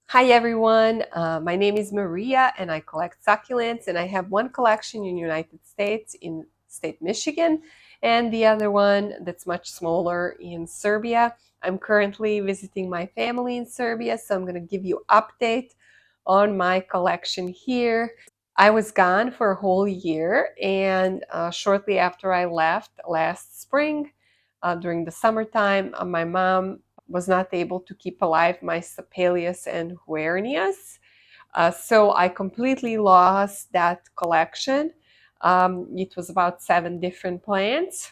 Hi everyone, my name is Maria and I collect succulents, and I have one collection in the United States in state Michigan and the other one that's much smaller in Serbia. I'm currently visiting my family in Serbia, so I'm going to give you update on my collection here. I was gone for a whole year, and shortly after I left last spring, during the summertime, my mom was not able to keep alive my Stapelias and Huernias. So I completely lost that collection. It was about 7 different plants,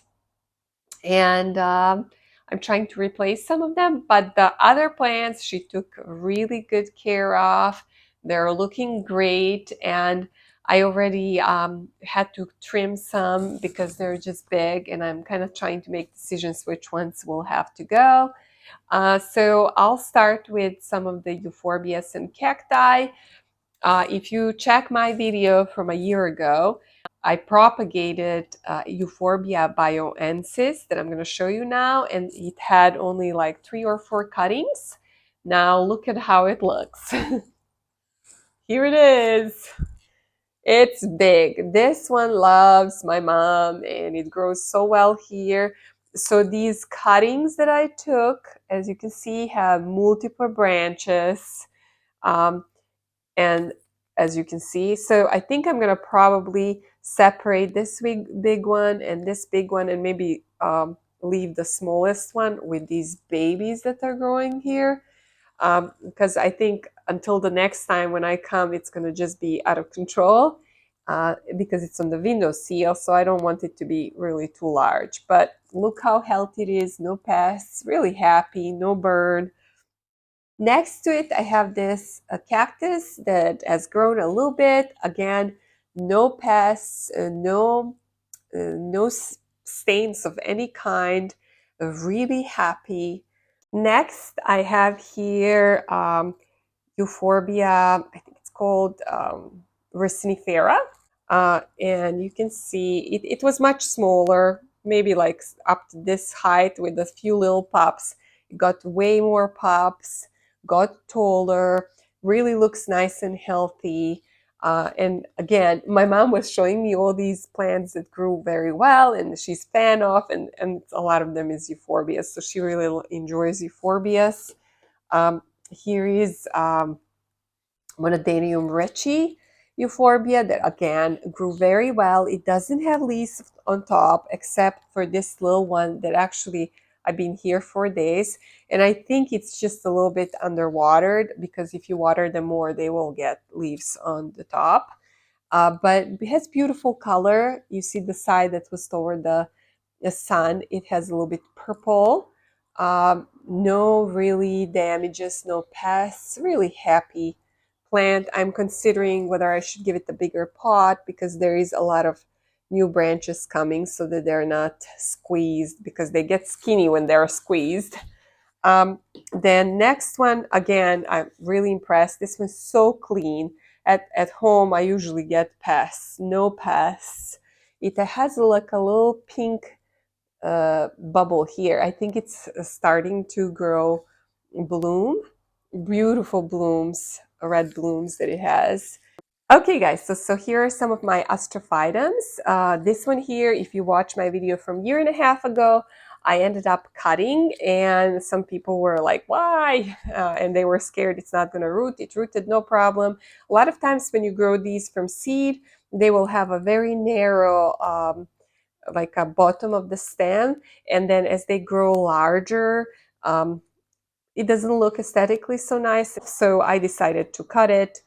and I'm trying to replace some of them, but the other plants she took really good care of. They're looking great, and I already had to trim some because they're just big, and I'm kind of trying to make decisions which ones will have to go. So I'll start with some of the euphorbias and cacti. If you check my video from a year ago, I propagated Euphorbia bioensis that I'm going to show you now, and it had only like 3 or 4 cuttings. Now look at how it looks. Here it is. It's big. This one loves my mom and it grows so well here. So these cuttings that I took, as you can see, have multiple branches. Um, and as you can see, so I think I'm gonna probably separate this big one and this big one, and maybe leave the smallest one with these babies that are growing here, because I think until the next time when I come, it's gonna just be out of control, because it's on the window sill, so I don't want it to be really too large. But look how healthy it is, no pests, really happy, no burn. Next to it, I have this cactus that has grown a little bit. Again, no pests, no stains of any kind. Really happy. Next, I have here Euphorbia. I think it's called Racinifera. And you can see it was much smaller, maybe like up to this height with a few little pups. It got way more pups, got taller, really looks nice and healthy. And again, my mom was showing me all these plants that grew very well and she's fan of, and a lot of them is euphorbias. So she really enjoys euphorbias. Here is Monodanium rechi euphorbia that again grew very well. It doesn't have leaves on top except for this little one that actually I've been here for days, and I think it's just a little bit underwatered because if you water them more they will get leaves on the top. But it has beautiful color. You see the side that was toward the sun, it has a little bit purple. No really damages, no pests, really happy plant. I'm considering whether I should give it a bigger pot because there is a lot of new branches coming so that they're not squeezed, because they get skinny when they're squeezed. Um, then next one, again, I'm really impressed. This one's so clean. At home, I usually get pests. No pests. It has like a little pink bubble here. I think it's starting to grow bloom. Beautiful blooms, red blooms that it has. Okay, guys, so here are some of my astrophytums. This one here, if you watch my video from a year and a half ago, I ended up cutting, and some people were like, why? And they were scared it's not going to root. It rooted, no problem. A lot of times when you grow these from seed, they will have a very narrow like a bottom of the stem, and then as they grow larger, um, it doesn't look aesthetically so nice. So I decided to cut it,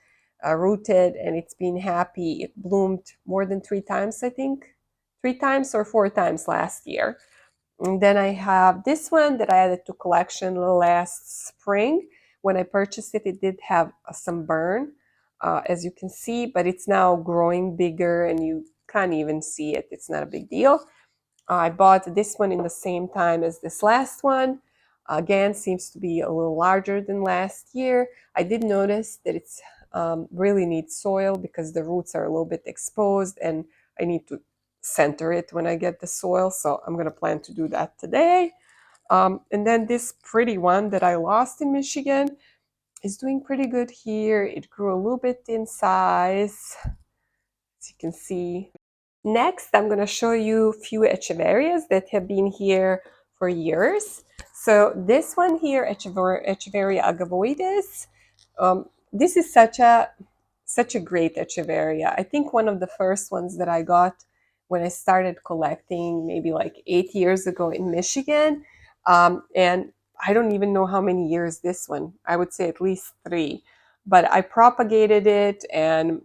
root it, and it's been happy. It bloomed more than 3 times, I think, 3 times or 4 times last year. And then I have this one that I added to collection last spring. When I purchased it, it did have some burn, as you can see, but it's now growing bigger and you can't even see it. It's not a big deal. I bought this one in the same time as this last one. Again, seems to be a little larger than last year. I did notice that it's really needs soil because the roots are a little bit exposed, and I need to center it when I get the soil. So I'm going to plan to do that today. And then this pretty one that I lost in Michigan. is doing pretty good here. It grew a little bit in size, as you can see. Next, I'm going to show you a few Echeverias that have been here for years. So this one here, Echeveria agavoides, this is such a great Echeveria. I think one of the first ones that I got when I started collecting maybe like 8 years ago in Michigan. And I don't even know how many years this one, I would say at least 3. But I propagated it and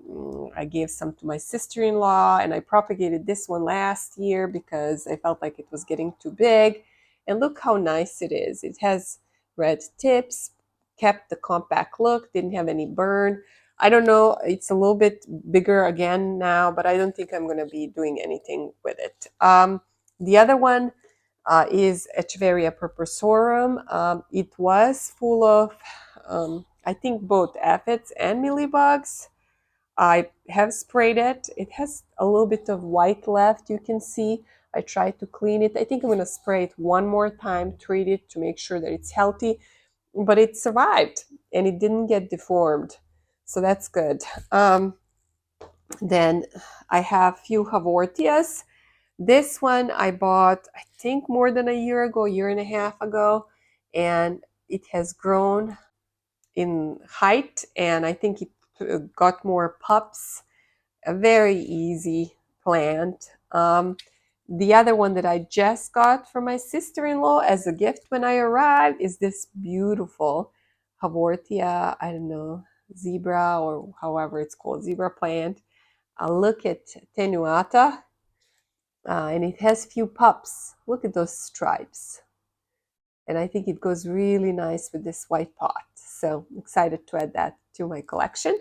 I gave some to my sister-in-law, and I propagated this one last year because I felt like it was getting too big. And look how nice it is. It has red tips, kept the compact look, didn't have any burn. I don't know, it's a little bit bigger again now, but I don't think I'm going to be doing anything with it. The other one is Echeveria purpurorum. It was full of, I think, both aphids and mealybugs. I have sprayed it. It has a little bit of white left, you can see. I tried to clean it. I think I'm going to spray it one more time, treat it to make sure that it's healthy. But it survived and it didn't get deformed. So that's good. Then I have a few Haworthias. This one I bought, I think, more than a year ago, year and a half ago, and it has grown in height, and I think it got more pups. A very easy plant. The other one that I just got from my sister-in-law as a gift when I arrived is this beautiful Haworthia, I don't know, zebra or however it's called, zebra plant. Look at tenuata, and it has few pups. Look at those stripes. And I think it goes really nice with this white pot. So I'm excited to add that to my collection.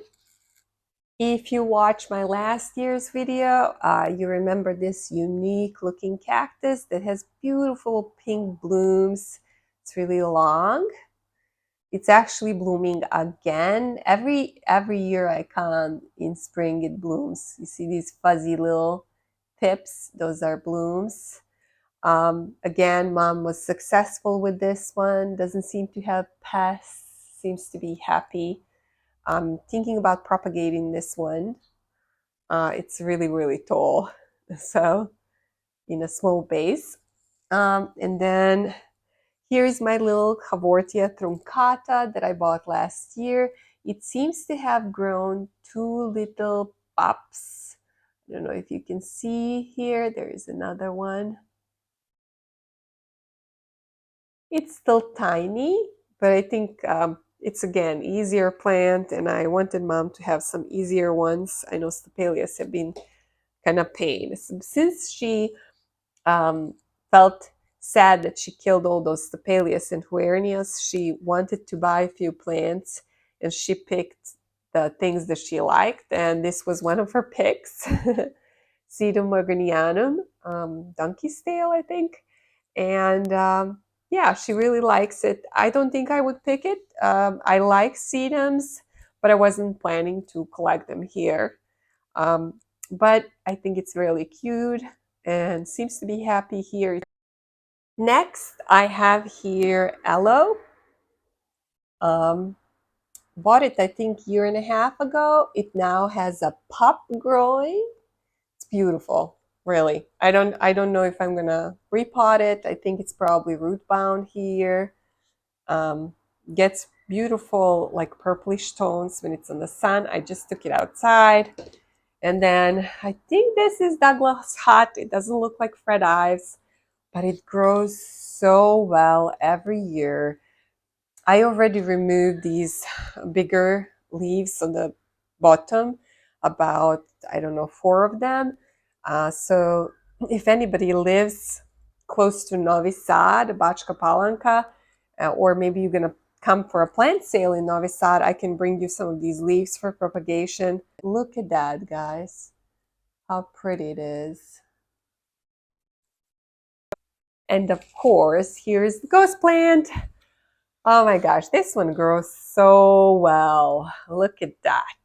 If you watch my last year's video, you remember this unique looking cactus that has beautiful pink blooms. It's really long. It's actually blooming again. Every year I come in spring, it blooms. You see these fuzzy little tips? Those are blooms. Again, mom was successful with this one. Doesn't seem to have pests. Seems to be happy. I'm thinking about propagating this one. It's really, really tall, so in a small base. And then here's my little Haworthia truncata that I bought last year. It seems to have grown 2 little pups. I don't know if you can see here. There is another one. It's still tiny, but I think it's, again, easier plant, and I wanted mom to have some easier ones. I know Stapelias have been kind of pain. Since she um, felt sad that she killed all those Stapelias and Huernias, she wanted to buy a few plants, and she picked the things that she liked, and this was one of her picks. Sedum morganianum, donkey's tail, I think. And yeah, she really likes it. I don't think I would pick it. I like sedums, but I wasn't planning to collect them here. Um, but I think it's really cute and seems to be happy here. Next, I have here aloe. Um, Bought it, I think, year and a half ago. It now has a pup growing. It's beautiful, really. I don't know if I'm gonna repot it. I think it's probably root bound here. Um, Gets beautiful like purplish tones when it's in the sun. I just took it outside. And then I think this is Douglas Hut. It doesn't look like Fred Ives, but it grows so well every year. I already removed these bigger leaves on the bottom, about, I don't know, 4 of them. So if anybody lives close to Novi Sad, Bačka Palanka, or maybe you're going to come for a plant sale in Novi Sad, I can bring you some of these leaves for propagation. Look at that, guys. How pretty it is. And of course, here's the ghost plant. Oh my gosh, this one grows so well. Look at that.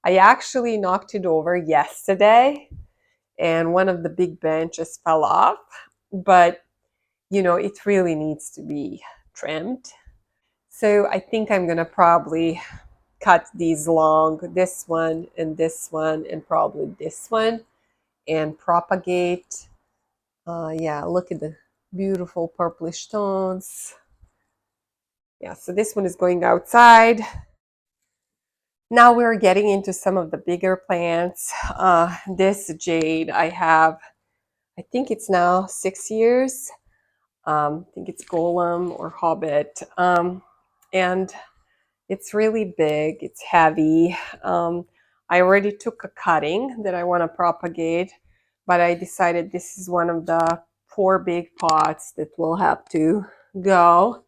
I actually knocked it over yesterday and one of the big branches fell off, but you know, it really needs to be trimmed. So I think I'm gonna probably cut these long, this one and probably this one, and propagate. Yeah, look at the beautiful purplish tones. Yeah, so this one is going outside. Now we're getting into some of the bigger plants. This jade I have, I think it's now 6 years. I think it's Golem or Hobbit. And it's really big, it's heavy. I already took a cutting that I want to propagate, but I decided this is one of the 4 big pots that will have to go.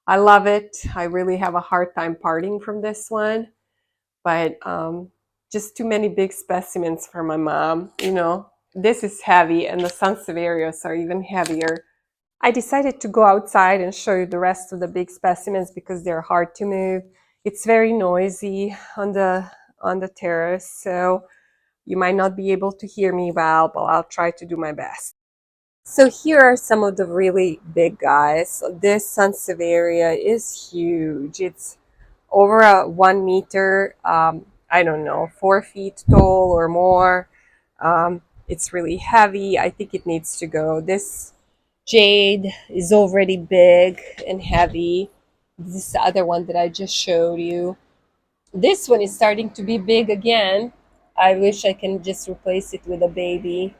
I love it. I really have a hard time parting from this one, but just too many big specimens for my mom. You know, this is heavy, and the Sansevierias are even heavier. I decided to go outside and show you the rest of the big specimens because they're hard to move. It's very noisy on the terrace, so you might not be able to hear me well, but I'll try to do my best. So here are some of the really big guys. So this Sansevieria is huge. It's over a 1 meter, I don't know, 4 feet tall or more. It's really heavy. I think it needs to go. This jade is already big and heavy. This is the other one that I just showed you. This one is starting to be big again. I wish I can just replace it with a baby.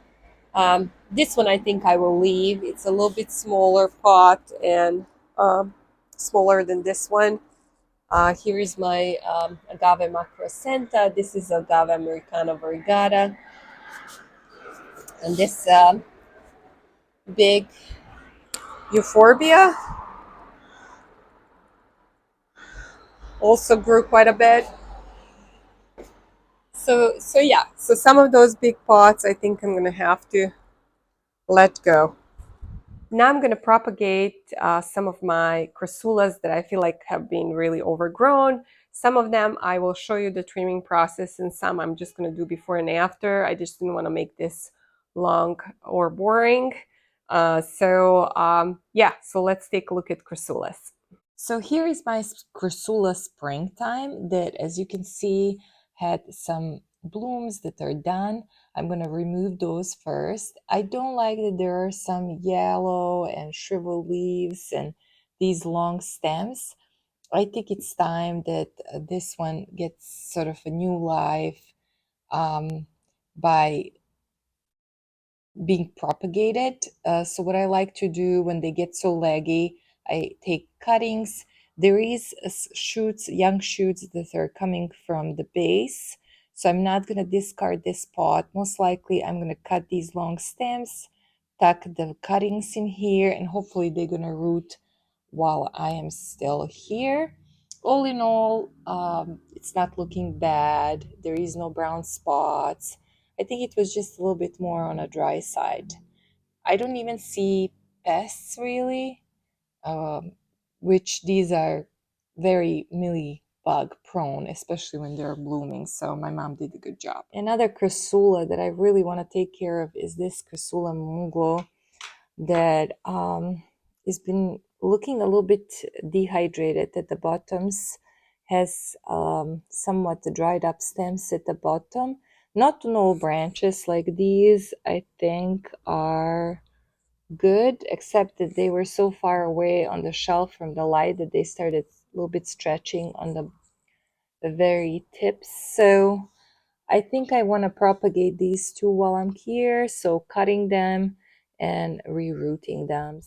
This one I think I will leave. It's a little bit smaller pot and smaller than this one. Here is my agave macrocenta. This is agave americana variegata. And this big euphorbia also grew quite a bit. So yeah, so some of those big pots I think I'm gonna have to let go. Now I'm gonna propagate some of my crassulas that I feel like have been really overgrown. Some of them I will show you the trimming process, and some I'm just gonna do before and after. I just didn't want to make this long or boring. Yeah, so let's take a look at crassulas. So here is my Crassula springtime that, as you can see, had some blooms that are done. I'm going to remove those first. I don't like that there are some yellow and shriveled leaves and these long stems. I think it's time that this one gets sort of a new life by being propagated. So what I like to do when they get so leggy, I take cuttings. There is shoots, young shoots that are coming from the base. So I'm not going to discard this pot. Most likely I'm going to cut these long stems, tuck the cuttings in here, and hopefully they're going to root while I am still here. All in all, it's not looking bad. There is no brown spots. I think it was just a little bit more on a dry side. I don't even see pests really, um, which these are very mealy bug prone, especially when they're blooming. So my mom did a good job. Another Crassula that I really want to take care of is this Crassula mungo that has been looking a little bit dehydrated at the bottoms, has somewhat dried up stems at the bottom. Not no branches like these, I think, are good, except that they were so far away on the shelf from the light that they started a little bit stretching on the very tips. So I think I want to propagate these two while I'm here, so cutting them and rerooting them.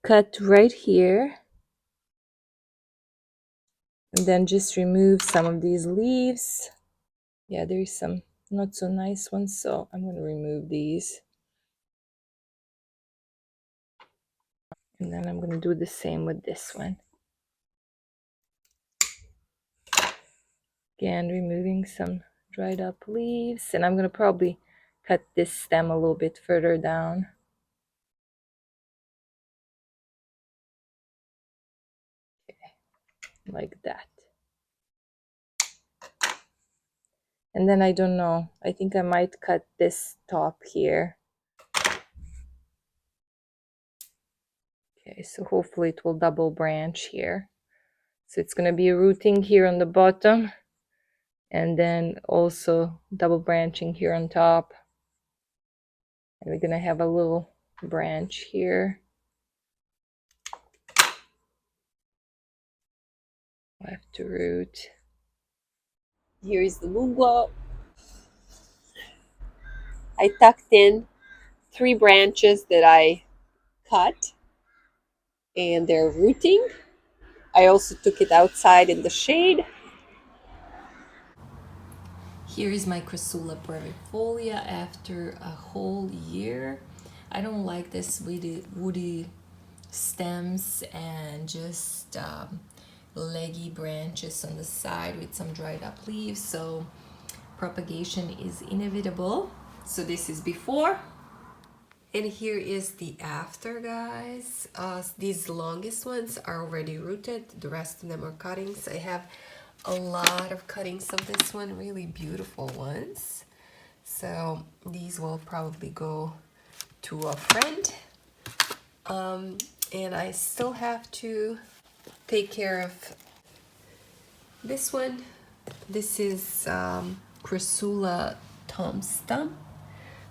Cut right here, and then just remove some of these leaves. Yeah, there's some not so nice ones, so I'm going to remove these. And then I'm going to do the same with this one. Again, removing some dried up leaves, and I'm going to probably cut this stem a little bit further down. Okay, like that. And then I don't know, I think I might cut this top here. Okay, so hopefully it will double branch here. So it's going to be rooting here on the bottom, and then also double branching here on top. And we're going to have a little branch here. Left to root. Here is the moon glow. I tucked in 3 branches that I cut, and they're rooting. I also took it outside in the shade. Here is my Crassula brevifolia after a whole year. I don't like this woody stems and just leggy branches on the side with some dried up leaves, so propagation is inevitable. So this is before, and here is the after, guys. These longest ones are already rooted, the rest of them are cuttings. I have a lot of cuttings of this one, really beautiful ones. So these will probably go to a friend. And I still have to take care of this one. This is Crassula Tom Stump.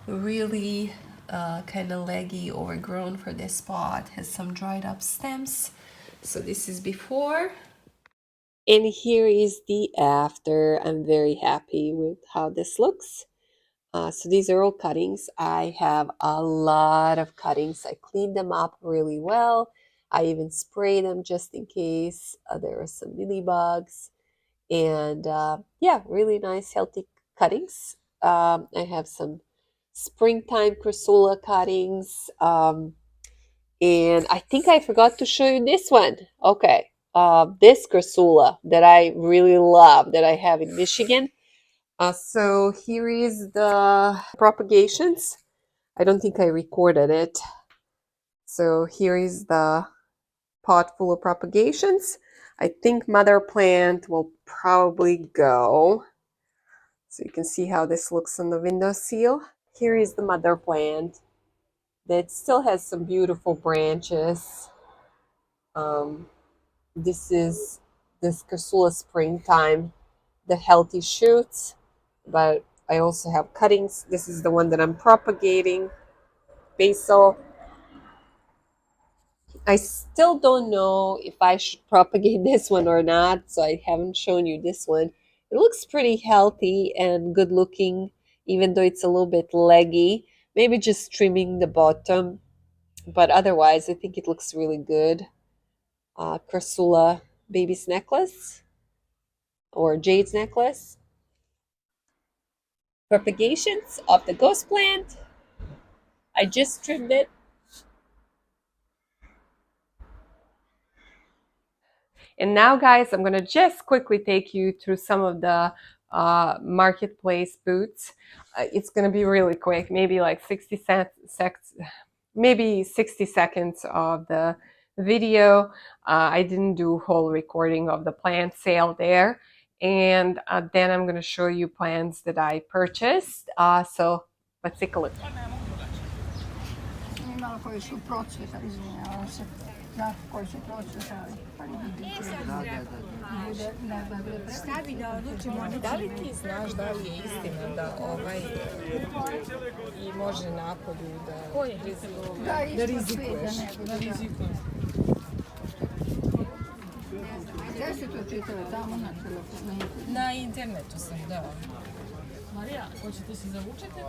Really kind of leggy, overgrown for this spot. Has some dried up stems. So this is before. And here is the after. I'm very happy with how this looks. So these are all cuttings. I have a lot of cuttings. I cleaned them up really well. I even spray them just in case there are some mealybugs. And yeah, really nice, healthy cuttings. I have some springtime Crassula cuttings. And I think I forgot to show you this one. Okay. This Crassula that I really love that I have in Michigan. So here is the propagations. I don't think I recorded it. So here is the pot full of propagations. I think mother plant will probably go. So you can see how this looks on the windowsill. Here is the mother plant that still has some beautiful branches. This is this Crassula springtime, the healthy shoots, but I also have cuttings. This is the one that I'm propagating, basil. I still don't know if I should propagate this one or not, so I haven't shown you this one. It looks pretty healthy and good looking, even though it's a little bit leggy. Maybe just trimming the bottom, but otherwise I think it looks really good. Crassula baby's necklace or jade's necklace. Propagations of the ghost plant. I just trimmed it. And now, guys, I'm going to just quickly take you through some of the marketplace booths. It's going to be really quick, maybe like 60 maybe 60 seconds of the video. I didn't do whole recording of the plant sale there. And then I'm going to show you plants that I purchased. So let's take a look. Imala koji su procvjeta, izvinjavam se, koji su procvjetali. Šta bi da odlučimo? Da li ti znaš da li je istina da i može napolju da rizikuješ? Da rizikujem. Gdje si to čitala? Tamo na telefonu? Na internetu sam, da. Marija, hoćete se zavučete?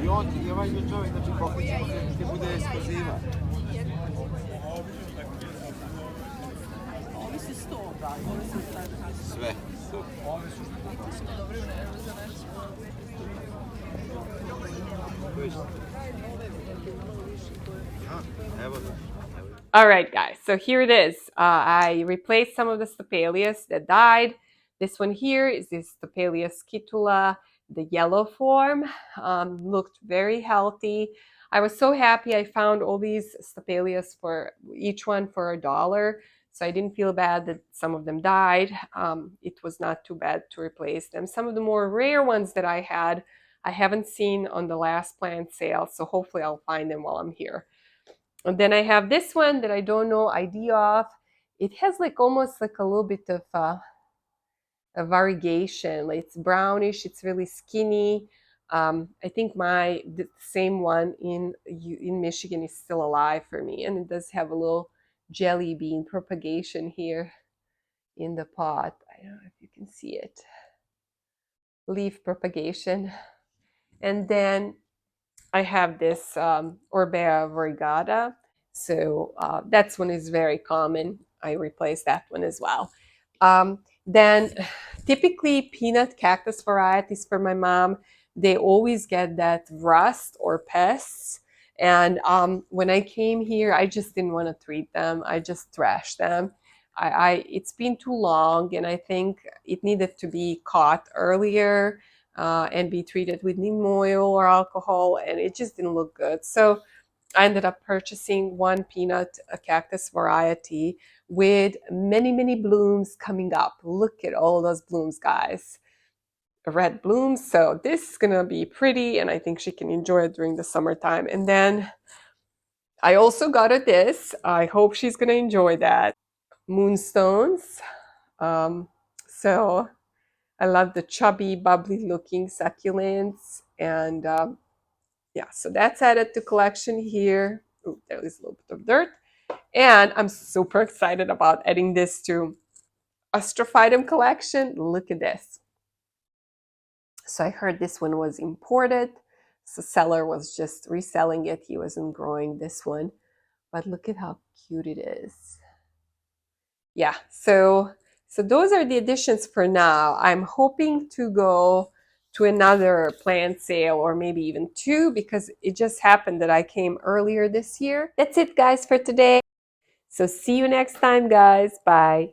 I on i ovaj čovjek, znači pokrećemo ti bude ekskluziva. Ovi su 100, da. Sve. All right, guys, so here it is. I replaced some of the Stapelias that died. This one here is this Stapelia scutula, the yellow form. Looked very healthy. I was so happy I found all these Stapelias for each one for $1. So I didn't feel bad that some of them died. It was not too bad to replace them. Some of the more rare ones that I had, I haven't seen on the last plant sale. So hopefully I'll find them while I'm here. And then I have this one that I don't know idea of. It has like almost like a little bit of a variegation. Like it's brownish. It's really skinny. I think the same one in Michigan is still alive for me, and it does have a little jelly bean propagation here in the pot. I don't know if you can see it. Leaf propagation, and then I have this Orbea variegata. So that's one is very common. I replaced that one as well. Then typically peanut cactus varieties for my mom, they always get that rust or pests. And when I came here, I just didn't want to treat them. I just thrashed them. It's been too long, and I think it needed to be caught earlier and be treated with neem oil or alcohol, and it just didn't look good. So I ended up purchasing one peanut cactus variety with many, many blooms coming up. Look at all those blooms, guys. Red blooms. So this is going to be pretty, and I think she can enjoy it during the summertime. And then I also got her this. I hope she's going to enjoy that. Moonstones. Um, so I love the chubby, bubbly looking succulents. And yeah, so that's added to collection here. Ooh, there is a little bit of dirt. And I'm super excited about adding this to Astrophytum collection. Look at this. So I heard this one was imported. So seller was just reselling it. He wasn't growing this one. But look at how cute it is. Yeah, so those are the additions for now. I'm hoping to go to another plant sale or maybe even two because it just happened that I came earlier this year. That's it, guys, for today. So see you next time, guys. Bye.